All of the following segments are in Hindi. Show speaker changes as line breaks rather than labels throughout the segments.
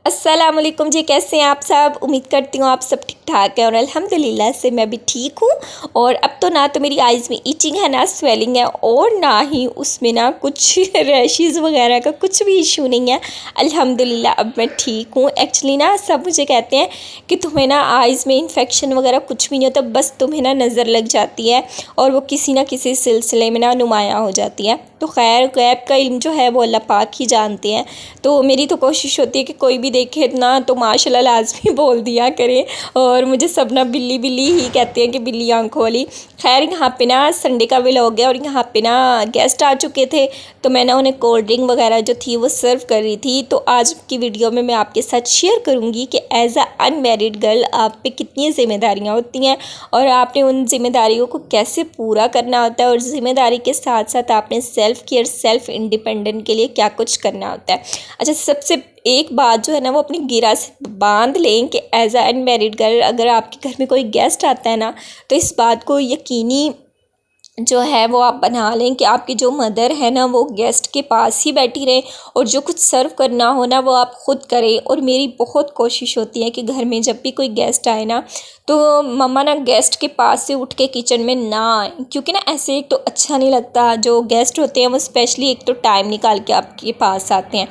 अस्सलाम वालेकुम जी, कैसे हैं आप सब। उम्मीद करती हूँ आप सब ठीक ठाक है और अल्हम्दुलिल्लाह से मैं भी ठीक हूँ। और अब तो ना तो मेरी आइज़ में ईचिंग है, ना स्वेलिंग है, और ना ही उसमें ना कुछ रैशेज़ वगैरह का कुछ भी इशू नहीं है। अल्हम्दुलिल्लाह अब मैं ठीक हूँ। एक्चुअली ना सब मुझे कहते हैं कि तुम्हें ना आइज़ में इन्फेक्शन वगैरह कुछ भी नहीं होता, बस तुम्हें ना नज़र लग जाती है और वो किसी ना किसी सिलसिले में ना नुमायाँ हो जाती है। तो खैर गैब का इल्म जो है वो अल्लाह पाक ही जानते हैं। तो मेरी तो कोशिश होती है कि कोई भी देखे ना तो माशाल्लाह लाज़मी बोल दिया करें। और मुझे सब ना बिल्ली बिल्ली ही कहते हैं कि बिल्ली आंखों वाली। खैर यहाँ पे ना संडे का व्लॉग है और यहाँ पे ना गेस्ट आ चुके थे, तो मैं ना उन्हें कोल्ड ड्रिंक वगैरह जो थी वो सर्व कर रही थी। तो आज की वीडियो में मैं आपके साथ शेयर करूँगी कि एज़ अ अनमैरिड गर्ल आप पे कितनी ज़िम्मेदारियाँ होती हैं और आपने उन ज़िम्मेदारियों को कैसे पूरा करना होता है, और ज़िम्मेदारी के साथ साथ आपने सेल्फ़ केयर सेल्फ़ इंडिपेंडेंट के लिए क्या कुछ करना होता है। अच्छा, सबसे एक बात जो है ना वो अपनी गिरा से बांध लें कि एज़ अ अनमैरिड गर्ल अगर आपके घर में कोई गेस्ट आता है ना, तो इस बात को यकीनी जो है वो आप बना लें कि आपकी जो मदर है ना वो गेस्ट के पास ही बैठी रहे और जो कुछ सर्व करना हो ना वो आप ख़ुद करें। और मेरी बहुत कोशिश होती है कि घर में जब भी कोई गेस्ट आए ना तो मम्मा ना गेस्ट के पास से उठ के किचन में ना आए, क्योंकि ना ऐसे एक तो अच्छा नहीं लगता। जो गेस्ट होते हैं वो स्पेशली एक तो टाइम निकाल के आपके पास आते हैं,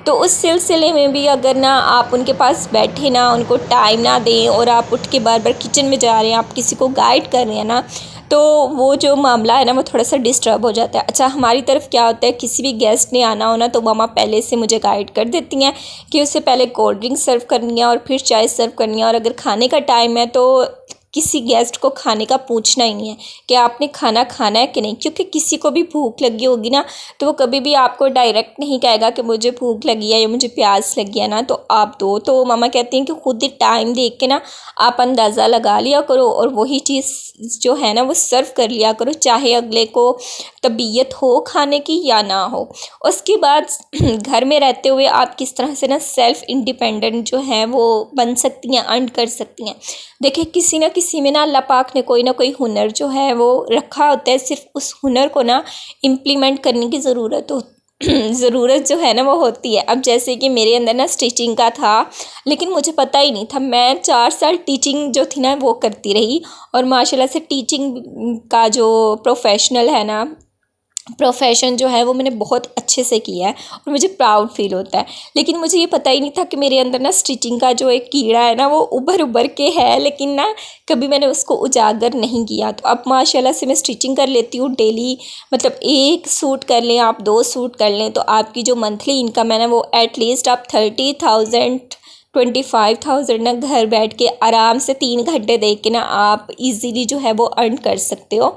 तो उस सिलसिले में भी अगर ना आप उनके पास बैठे ना उनको टाइम ना दें और आप उठ के बार बार किचन में जा रहे हैं, आप किसी को गाइड कर रहे हैं ना, तो वो जो मामला है ना वो थोड़ा सा डिस्टर्ब हो जाता है। अच्छा, हमारी तरफ क्या होता है, किसी भी गेस्ट ने आना हो ना तो मम्मा पहले से मुझे गाइड कर देती हैं कि उससे पहले कोल्ड ड्रिंक सर्व करनी है और फिर चाय सर्व करनी है। और अगर खाने का टाइम है तो किसी गेस्ट को खाने का पूछना ही नहीं है कि आपने खाना खाना है कि नहीं, क्योंकि किसी को भी भूख लगी होगी ना तो वो कभी भी आपको डायरेक्ट नहीं कहेगा कि मुझे भूख लगी है या मुझे प्यास लगी है ना तो आप दो। तो मामा कहती हैं कि खुद ही टाइम देख के ना आप अंदाज़ा लगा लिया करो और वही चीज़ जो है ना वो सर्व कर लिया करो, चाहे अगले को तबीयत हो खाने की या ना हो। उसके बाद घर में रहते हुए आप किस तरह से ना सेल्फ़ इंडिपेंडेंट जो है वो बन सकती हैं, अर्न कर सकती हैं। देखिए, किसी न किसी में ना अल्लाह पाक ने कोई ना कोई हुनर जो है वो रखा होता है, सिर्फ उस हुनर को ना इम्प्लीमेंट करने की ज़रूरत जो है ना वो होती है। अब जैसे कि मेरे अंदर ना स्टिचिंग का था, लेकिन मुझे पता ही नहीं था। मैं 4 साल टीचिंग जो थी ना वो करती रही और माशाल्लाह से टीचिंग का जो प्रोफेशन जो है वो मैंने बहुत अच्छे से किया है और मुझे प्राउड फील होता है। लेकिन मुझे ये पता ही नहीं था कि मेरे अंदर ना स्टिचिंग का जो एक कीड़ा है ना वो उभर के है, लेकिन ना कभी मैंने उसको उजागर नहीं किया। तो अब माशाल्लाह से मैं स्टिचिंग कर लेती हूँ डेली। मतलब एक सूट कर लें आप, 2 सूट कर लें तो आपकी जो मंथली इनकम है ना वो एटलीस्ट आप 30,000 25,000 ना घर बैठ के आराम से 3 घंटे दे के ना आप इजीली जो है वो अर्न कर सकते हो।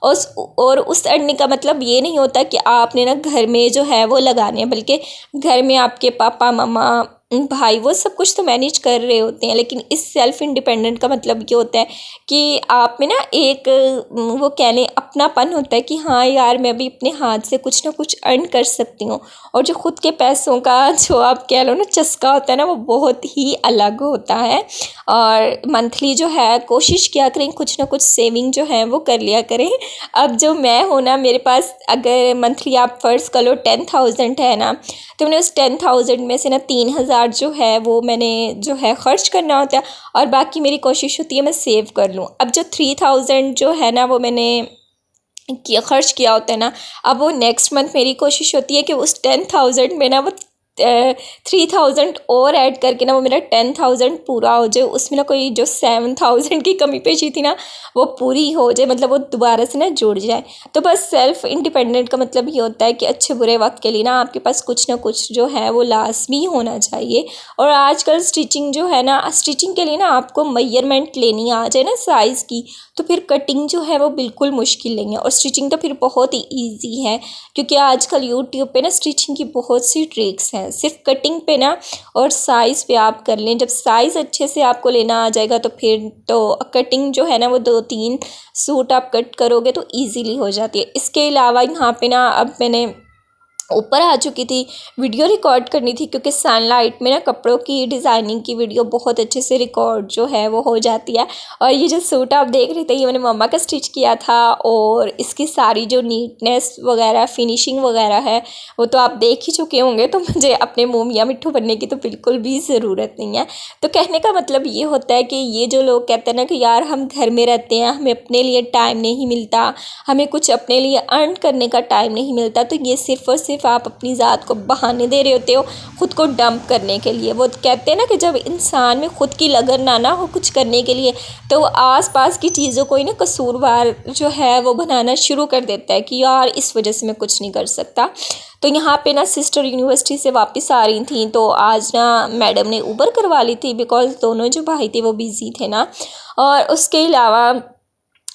उस अर्निंग का मतलब ये नहीं होता कि आपने ना घर में जो है वो लगाने हैं, बल्कि घर में आपके पापा मम्मा भाई वो सब कुछ तो मैनेज कर रहे होते हैं। लेकिन इस सेल्फ़ इंडिपेंडेंट का मतलब ये होता है कि आप में ना एक वो कह लें अपनापन होता है कि हाँ यार मैं भी अपने हाथ से कुछ ना कुछ अर्न कर सकती हूँ। और जो ख़ुद के पैसों का जो आप कह लो ना चस्का होता है ना वो बहुत ही अलग होता है। और मंथली जो है कोशिश किया करें कुछ ना कुछ सेविंग जो है वो कर लिया करें। अब जो मैं हूँ ना, मेरे पास अगर मंथली आप फ़र्ज़ कर लो 10,000 है ना, तो मैंने उस 10,000 में से ना 3,000 जो है वो मैंने जो है ख़र्च करना होता है और बाकी मेरी कोशिश होती है मैं सेव कर लूँ। अब जो 3,000 जो है ना वो मैंने ख़र्च किया होता है ना, अब वो नेक्स्ट मंथ मेरी कोशिश होती है कि उस 10,000 में ना वो 3,000 और ऐड करके ना वो मेरा 10,000 पूरा हो जाए। उसमें ना कोई जो 7,000 की कमी पेशी थी ना वो पूरी हो जाए, मतलब वो दोबारा से ना जुड़ जाए। तो बस सेल्फ़ इंडिपेंडेंट का मतलब ये होता है कि अच्छे बुरे वक्त के लिए ना आपके पास कुछ ना कुछ जो है वो लाजमी होना चाहिए। और आजकल स्टिचिंग जो है ना, स्टिचिंग के लिए ना आपको मेजरमेंट लेनी आ जाए ना साइज़ की, तो फिर कटिंग जो है वो बिल्कुल मुश्किल नहीं है और स्टिचिंग तो फिर बहुत ही ईजी है, क्योंकि आजकल यूट्यूब पे ना स्टिचिंग की बहुत सी ट्रिक्स हैं। सिर्फ कटिंग पे ना और साइज़ पे आप कर लें। जब साइज़ अच्छे से आपको लेना आ जाएगा तो फिर तो कटिंग जो है ना वो 2-3 सूट आप कट करोगे तो ईज़िली हो जाती है। इसके अलावा यहाँ पे ना अब मैंने ऊपर आ चुकी थी। वीडियो रिकॉर्ड करनी थी क्योंकि सनलाइट में ना कपड़ों की डिज़ाइनिंग की वीडियो बहुत अच्छे से रिकॉर्ड जो है वो हो जाती है। और ये जो सूट आप देख रहे थे ये मैंने मम्मा का स्टिच किया था, और इसकी सारी जो नीटनेस वगैरह फिनिशिंग वगैरह है वो तो आप देख ही चुके होंगे, तो मुझे अपने मुँह मियाँ मिट्ठू बनने की तो बिल्कुल भी ज़रूरत नहीं है। तो कहने का मतलब ये होता है कि ये जो लोग कहते हैं ना कि यार हम घर में रहते हैं, हमें अपने लिए टाइम नहीं मिलता, हमें कुछ अपने लिए अर्न करने का टाइम नहीं मिलता, तो ये सिर्फ़ और सिर्फ आप अपनी ज़ात को बहाने दे रहे होते हो ख़ुद को डंप करने के लिए। वो कहते हैं ना कि जब इंसान में ख़ुद की लगन ना हो कुछ करने के लिए, तो वो आस पास की चीज़ों को ही ना कसूरवार जो है वो बनाना शुरू कर देता है कि यार इस वजह से मैं कुछ नहीं कर सकता। तो यहाँ पे ना सिस्टर यूनिवर्सिटी से वापस आ रही थी, तो आज ना मैडम ने उबर करवा ली थी बिकॉज़ दोनों जो भाई थे वो बिज़ी थे ना। और उसके अलावा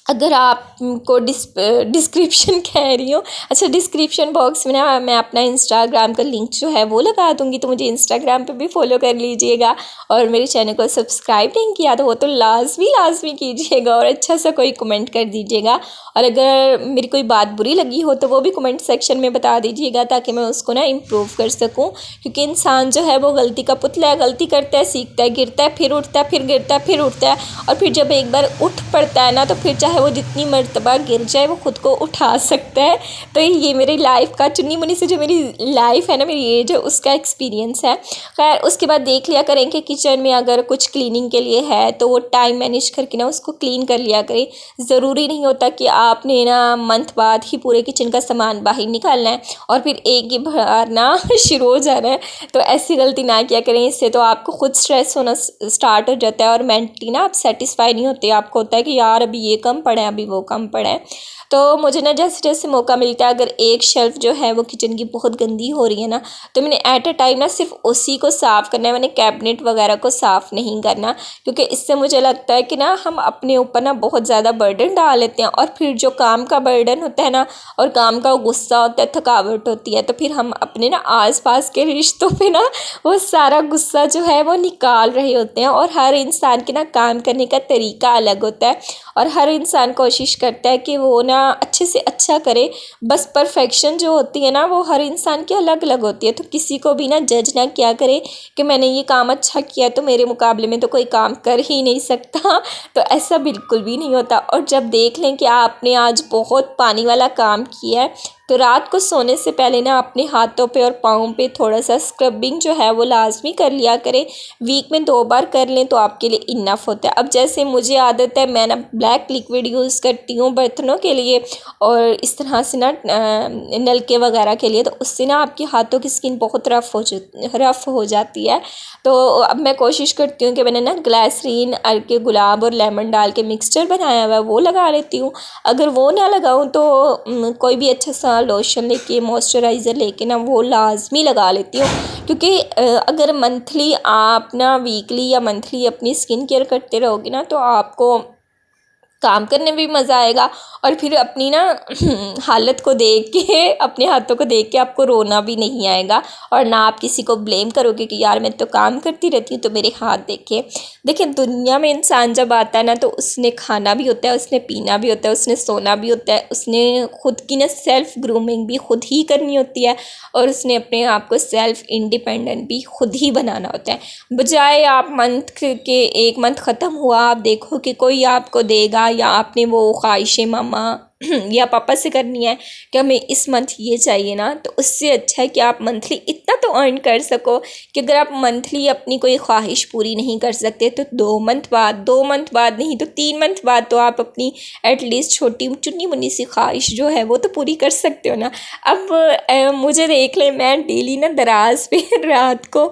अगर आपको डिस्क्रिप्शन कह रही हूँ, अच्छा डिस्क्रिप्शन बॉक्स में ना मैं अपना इंस्टाग्राम का लिंक जो है वो लगा दूँगी, तो मुझे इंस्टाग्राम पे भी फॉलो कर लीजिएगा। और मेरे चैनल को सब्सक्राइब नहीं किया तो वो तो लाजमी कीजिएगा, और अच्छा सा कोई कमेंट कर दीजिएगा। और अगर मेरी कोई बात बुरी लगी हो तो वो भी कमेंट सेक्शन में बता दीजिएगा, ताकि मैं उसको ना इम्प्रूव कर सकूँ। क्योंकि इंसान जो है वो गलती का पुतला है, गलती करता है, सीखता है, गिरता है, फिर उठता है, फिर गिरता है, फिर उठता है, और फिर जब एक बार उठ पड़ता है ना तो फिर चाहे वो जितनी मर्तबा गिर जाए वो ख़ुद को उठा सकता है। तो ये मेरी लाइफ का चुन्नी मुन्नी से जो मेरी लाइफ है ना, मेरी एज है, उसका एक्सपीरियंस है। खैर उसके बाद देख लिया करें कि किचन में अगर कुछ क्लीनिंग के लिए है तो वो टाइम मैनेज करके ना उसको क्लीन कर लिया करें। ज़रूरी नहीं होता कि आपने ना मंथ बाद ही पूरे किचन का सामान बाहर निकालना है और फिर एक ही बार ना शुरू हो जाना है। तो ऐसी गलती ना किया करें, इससे तो आपको खुद स्ट्रेस होना स्टार्ट हो जाता है, और मेंटली ना आप सेटिस्फाई नहीं होते। आपको होता है कि यार अभी ये कम पड़ा है, अभी वो कम पड़ा है। तो मुझे ना जैसे जैसे मौका मिलता है, अगर एक शेल्फ़ जो है वो किचन की बहुत गंदी हो रही है ना, तो मैंने एट अ टाइम ना सिर्फ उसी को साफ़ करना है, मैंने कैबिनेट वगैरह को साफ़ नहीं करना। क्योंकि इससे मुझे लगता है कि ना हम अपने ऊपर ना बहुत ज़्यादा बर्डन डाल लेते हैं, और फिर जो काम का बर्डन होता है ना और काम का गुस्सा होता है, थकावट होती है, तो फिर हम अपने ना आस पास के रिश्तों पे ना वो सारा गुस्सा जो है वो निकाल रहे होते हैं। और हर इंसान के ना काम करने का तरीका अलग होता है, और हर इंसान कोशिश करता है कि वो ना अच्छे से अच्छा करे। बस परफेक्शन जो होती है ना वो हर इंसान की अलग अलग होती है। तो किसी को भी ना जज ना किया करे कि मैंने ये काम अच्छा किया तो मेरे मुकाबले में तो कोई काम कर ही नहीं सकता। तो ऐसा बिल्कुल भी नहीं होता। और जब देख लें कि आपने आज बहुत पानी वाला काम किया है, तो रात को सोने से पहले ना अपने हाथों पे और पाँव पे थोड़ा सा स्क्रबिंग जो है वो लाजमी कर लिया करें। वीक में 2 बार कर लें तो आपके लिए इनफ होता है। अब जैसे मुझे आदत है, मैं ना ब्लैक लिक्विड यूज़ करती हूँ बर्तनों के लिए, और इस तरह से ना नलके वगैरह के लिए, तो उससे ना आपके हाथों की स्किन बहुत रफ़ हो जाती है। तो अब मैं कोशिश करती हूँ कि मैंने ना ग्लिसरीन, अर्के गुलाब और लेमन डाल के मिक्सचर बनाया हुआ है वो लगा लेती हूँ। अगर वो ना लगाऊँ तो कोई भी अच्छा सा लोशन लेके, मॉइस्चराइज़र लेके ना वो लाजमी लगा लेती हूँ। क्योंकि अगर मंथली आप ना वीकली या मंथली अपनी स्किन केयर करते रहोगे ना, तो आपको काम करने में भी मज़ा आएगा, और फिर अपनी ना हालत को देख के, अपने हाथों को देख के आपको रोना भी नहीं आएगा, और ना आप किसी को ब्लेम करोगे कि यार मैं तो काम करती रहती हूँ तो मेरे हाथ देखे। देखिए दुनिया में इंसान जब आता है ना तो उसने खाना भी होता है, उसने पीना भी होता है, उसने सोना भी होता है, उसने खुद की ना सेल्फ़ ग्रूमिंग भी खुद ही करनी होती है, और उसने अपने आप को सेल्फ़ इंडिपेंडेंट भी खुद ही बनाना होता है। बजाय आप मंथ के 1 मंथ ख़त्म हुआ, आप देखो कि कोई आपको देगा, या आपने वो ख्वाहिशें मामा या पापा से करनी है कि हमें इस मंथ ये चाहिए ना, तो उससे अच्छा है कि आप मंथली इतना तो अर्न कर सको कि अगर आप मंथली अपनी कोई ख्वाहिश पूरी नहीं कर सकते तो 2 मंथ बाद नहीं तो 3 मंथ बाद तो आप अपनी एटलीस्ट छोटी चुन्नी मुन्नी सी ख्वाहिश जो है वो तो पूरी कर सकते हो ना। अब मुझे देख लें, मैं डेली ना दराज पे रात को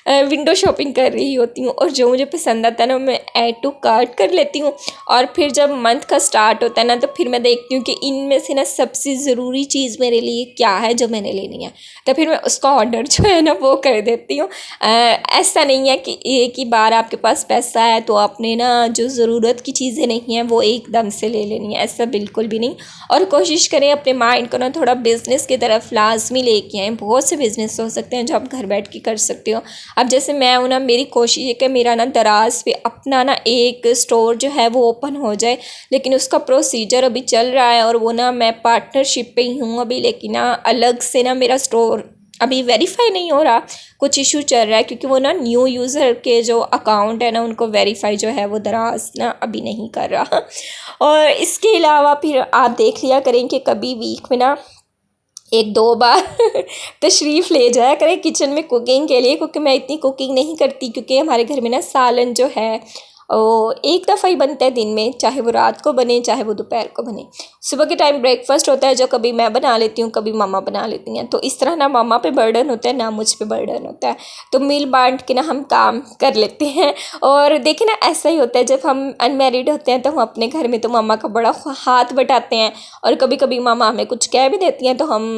विंडो शॉपिंग कर रही होती हूँ, और जो मुझे पसंद आता है ना मैं ऐड टू कार्ट कर लेती हूँ। और फिर जब मंथ का स्टार्ट होता है ना तो फिर मैं देखती हूँ कि इनमें से ना सबसे ज़रूरी चीज़ मेरे लिए क्या है जो मैंने लेनी है, तो फिर मैं उसका ऑर्डर जो है ना वो कर देती हूँ। ऐसा नहीं है कि एक ही बार आपके पास पैसा है तो आपने ना जो ज़रूरत की चीज़ें नहीं हैं वो एकदम से ले लेनी है, ऐसा बिल्कुल भी नहीं। और कोशिश करें अपने माइंड को ना थोड़ा बिज़नेस की तरफ लाजमी लेके आएँ। बहुत से बिज़नेस हो सकते हैं जो आप घर बैठ के कर सकते हो। अब जैसे मैं हूँ ना, मेरी कोशिश है कि मेरा ना दराज पे अपना ना एक स्टोर जो है वो ओपन हो जाए, लेकिन उसका प्रोसीजर अभी चल रहा रहा है और वो ना मैं पार्टनरशिप पे ही हूँ अभी, लेकिन ना अलग से ना मेरा स्टोर अभी वेरीफाई नहीं हो रहा, कुछ इशू चल रहा है क्योंकि वो ना न्यू यूज़र के जो अकाउंट है ना उनको वेरीफाई जो है वो दराज ना अभी नहीं कर रहा। और इसके अलावा फिर आप देख लिया करें कि कभी वीक में ना 1-2 बार तशरीफ़ ले जाया करें किचन में कुकिंग के लिए, क्योंकि मैं इतनी कुकिंग नहीं करती, क्योंकि हमारे घर में ना सालन जो है वो एक दफ़ा ही बनता है दिन में, चाहे वो रात को बने चाहे वो दोपहर को बने। सुबह के टाइम ब्रेकफास्ट होता है जो कभी मैं बना लेती हूँ, कभी मम्मा बना लेती हैं, तो इस तरह ना मम्मा पे बर्डन होता है ना मुझ पे बर्डन होता है, तो मिल बांट के ना हम काम कर लेते हैं। और देखिए ना ऐसा ही होता है जब हम अनमेरिड होते हैं तो हम अपने घर में तो मम्मा का बड़ा हाथ बटाते हैं, और कभी कभी मम्मा हमें कुछ कह भी देती हैं तो हम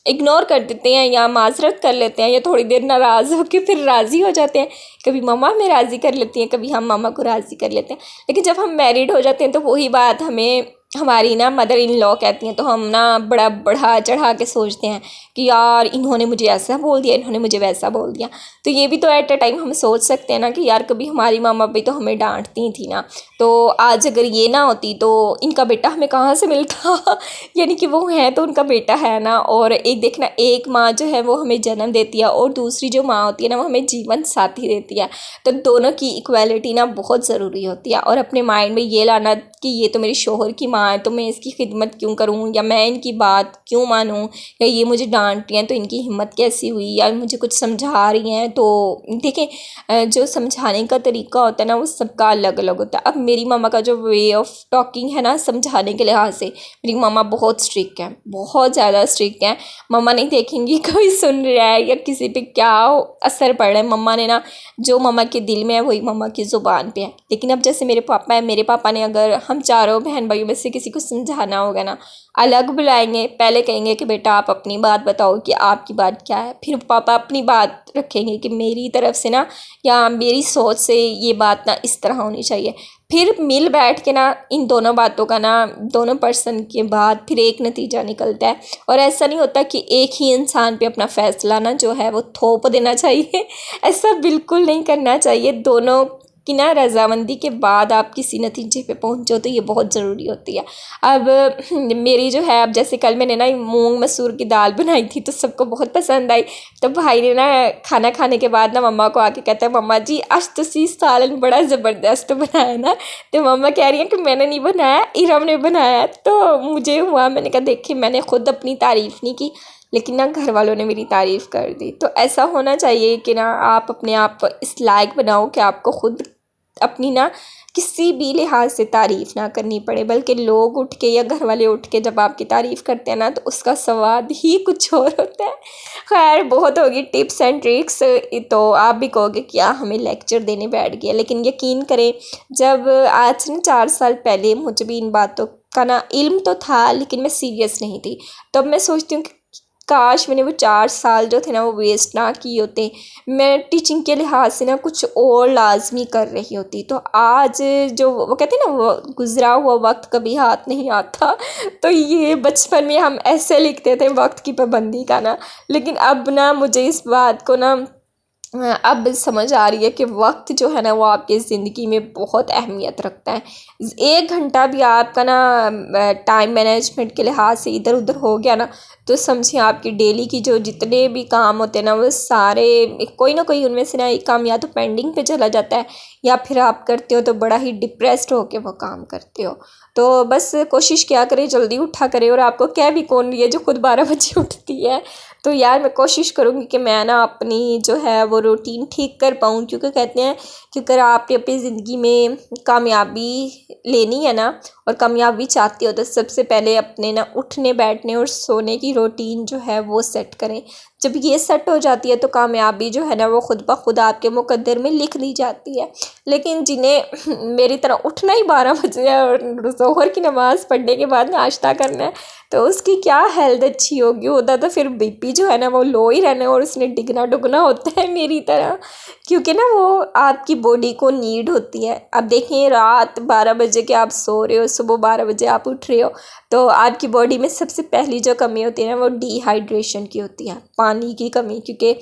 इग्नोर कर देते हैं या माजरत कर लेते हैं या थोड़ी देर नाराज़ होकर फिर राज़ी हो जाते हैं। कभी मम्मा हमें राज़ी कर लेती हैं, कभी हम मामा को राज़ी कर लेते हैं। लेकिन जब हम मैरिड हो जाते हैं तो वही बात हमें हमारी ना मदर इन लॉ कहती हैं, तो हम ना बड़ा बढ़ा चढ़ा के सोचते हैं कि यार इन्होंने मुझे ऐसा बोल दिया, इन्होंने मुझे वैसा बोल दिया। तो ये भी तो एट अ टाइम हम सोच सकते हैं ना कि यार कभी हमारी मामा भी तो हमें डांटती थी ना, तो आज अगर ये ना होती तो इनका बेटा हमें कहाँ से मिलता। यानी कि वो है तो उनका बेटा है ना। और एक देखना, एक माँ जो है वो हमें जन्म देती है और दूसरी जो माँ होती है ना वो हमें जीवन साथी देती है, तो दोनों की इक्वालिटी ना बहुत ज़रूरी होती है। और अपने माइंड में ये लाना कि ये तो मेरे शोहर की माँ है तो मैं इसकी खिदमत क्यों करूँ, या मैं इनकी बात क्यों मानूँ, या ये मुझे डांट रही हैं तो इनकी हिम्मत कैसी हुई, या मुझे कुछ समझा रही हैं। तो देखें जो समझाने का तरीका होता है ना वो सबका अलग अलग होता है। अब मेरी मामा का जो वे ऑफ टॉकिंग है ना समझाने के लिहाज से, मेरी मामा बहुत स्ट्रिक्ट है, बहुत ज़्यादा स्ट्रिक्ट है। मम्मा नहीं देखेंगी कोई सुन रहा है या किसी पे क्या असर पड़ रहा है, मम्मा ने ना जो मम्मा के दिल में है वही मम्मा की ज़ुबान पे है। लेकिन अब जैसे मेरे पापा है, मेरे पापा ने अगर हम चारों बहन भाइयों में से किसी को समझाना होगा ना, अलग बुलाएंगे, पहले कहेंगे कि बेटा आप अपनी बात बताओ कि आपकी बात क्या है, फिर पापा अपनी बात रखेंगे कि मेरी तरफ से ना या मेरी सोच से ये बात ना इस तरह होनी चाहिए। फिर मिल बैठ के ना इन दोनों बातों का ना दोनों पर्सन के बाद फिर एक नतीजा निकलता है। और ऐसा नहीं होता कि एक ही इंसान पे अपना फ़ैसला ना जो है वो थोप देना चाहिए। ऐसा बिल्कुल नहीं करना चाहिए। दोनों की ना रज़ामंदी के बाद आप किसी नतीजे पे पहुंचो तो ये बहुत ज़रूरी होती है। अब मेरी जो है, अब जैसे कल मैंने ना मूंग मसूर की दाल बनाई थी तो सबको बहुत पसंद आई। तो भाई ने ना खाना खाने के बाद ना मम्मा को आके कहता है, मम्मा जी आज तुसी सालन बड़ा ज़बरदस्त बनाया ना। तो मम्मा कह रही है कि मैंने नहीं बनाया, इरम ने बनाया। तो मुझे हुआ, मैंने कहा देखिए मैंने ख़ुद अपनी तारीफ़ नहीं की लेकिन ना घर वालों ने मेरी तारीफ़ कर दी। तो ऐसा होना चाहिए कि ना आप अपने आप इस लायक बनाओ कि आपको ख़ुद अपनी ना किसी भी लिहाज से तारीफ़ ना करनी पड़े, बल्कि लोग उठ के या घर वाले उठ के जब आपकी तारीफ़ करते हैं ना तो उसका स्वाद ही कुछ और होता है। खैर बहुत होगी टिप्स एंड ट्रिक्स, तो आप भी कहोगे क्या हमें लेक्चर देने बैठ गया। लेकिन यकीन करें जब आज से 4 साल पहले मुझे भी इन बातों का ना इल्म तो था लेकिन मैं सीरियस नहीं थी। तब मैं सोचती हूँ कि काश मैंने वो 4 साल जो थे ना वो वेस्ट ना किए होते, मैं टीचिंग के लिहाज से ना कुछ और लाजमी कर रही होती। तो आज जो वो कहते हैं ना वो गुज़रा हुआ वक्त कभी हाथ नहीं आता, तो ये बचपन में हम ऐसे लिखते थे वक्त की पाबंदी का ना। लेकिन अब ना मुझे इस बात को ना अब समझ आ रही है कि वक्त जो है ना वो आपकी ज़िंदगी में बहुत अहमियत रखता है। 1 घंटा भी आपका ना टाइम मैनेजमेंट के लिहाज से इधर उधर हो गया ना तो समझिए आपकी डेली की जो जितने भी काम होते हैं ना वो सारे कोई ना कोई उनमें से ना एक काम या तो पेंडिंग पे चला जाता है या फिर आप करते हो तो बड़ा ही डिप्रेस्ड होके वो काम करते हो। तो बस कोशिश क्या करें जल्दी उठा करें। और आपको क्या भी कौन रही है जो खुद 12 बजे उठती है, तो यार मैं कोशिश करूँगी कि मैं ना अपनी जो है वो रूटीन ठीक कर पाऊँ, क्योंकि कहते हैं कि अगर आपने अपनी ज़िंदगी में कामयाबी लेनी है ना और कामयाबी चाहती हो तो सबसे पहले अपने ना उठने बैठने और सोने की रूटीन जो है वो सेट करें। जब ये सेट हो जाती है तो कामयाबी जो है ना वो खुद ब खुद आपके मुकद्दर में लिख दी जाती है। लेकिन जिन्हें मेरी तरह उठना ही 12 बजे है और ज़ोहर की नमाज़ पढ़ने के बाद नाश्ता करना है तो उसकी क्या हेल्थ अच्छी होगी। होता तो फिर बीपी जो है ना वो लो ही रहना और उसने डिगना डुगना होता है मेरी तरह, क्योंकि ना वो आपकी बॉडी को नीड होती है। अब देखें रात 12 बजे के आप सो रहे हो, सुबह 12 बजे आप उठ रहे हो, तो आपकी बॉडी में सबसे पहली जो कमी होती है ना वो डिहाइड्रेशन की होती है, पानी की कमी, क्योंकि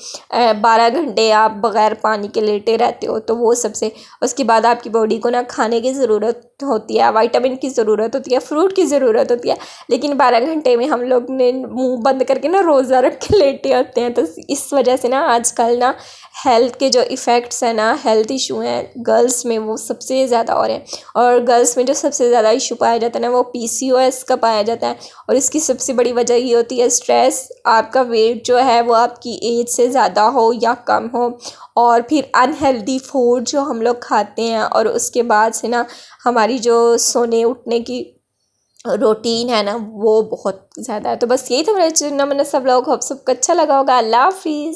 12 घंटे आप बग़ैर पानी के लेटे रहते हो, तो वो सबसे। उसके बाद आपकी बॉडी को ना खाने की ज़रूरत होती है, विटामिन की ज़रूरत होती है, फ्रूट की ज़रूरत होती है, लेकिन 12 घंटे में हम लोग ने मुंह बंद करके ना रोज़ा रख के लेटे होते हैं। तो इस वजह से ना आजकल ना हेल्थ के जो इफ़ेक्ट्स हैं ना, हेल्थ इशू हैं गर्ल्स में, वो सबसे ज़्यादा हो रहे हैं। और गर्ल्स में जो सबसे ज़्यादा इशू पाया जाता है ना, वो PCOS का पाया जाता है। और इसकी सबसे बड़ी वजह ये होती है स्ट्रेस, आपका वेट जो है वो आपकी एज से ज़्यादा हो या कम हो, और फिर अनहेल्दी फूड जो हम लोग खाते हैं, और उसके बाद से ना हमारी जो सोने उठने की रूटीन है ना, वो बहुत ज़्यादा है। तो बस यही था मेरा चुनना मैंने सब लोगों को, सबको अच्छा लगा होगा। अल्लाह हाफिज़।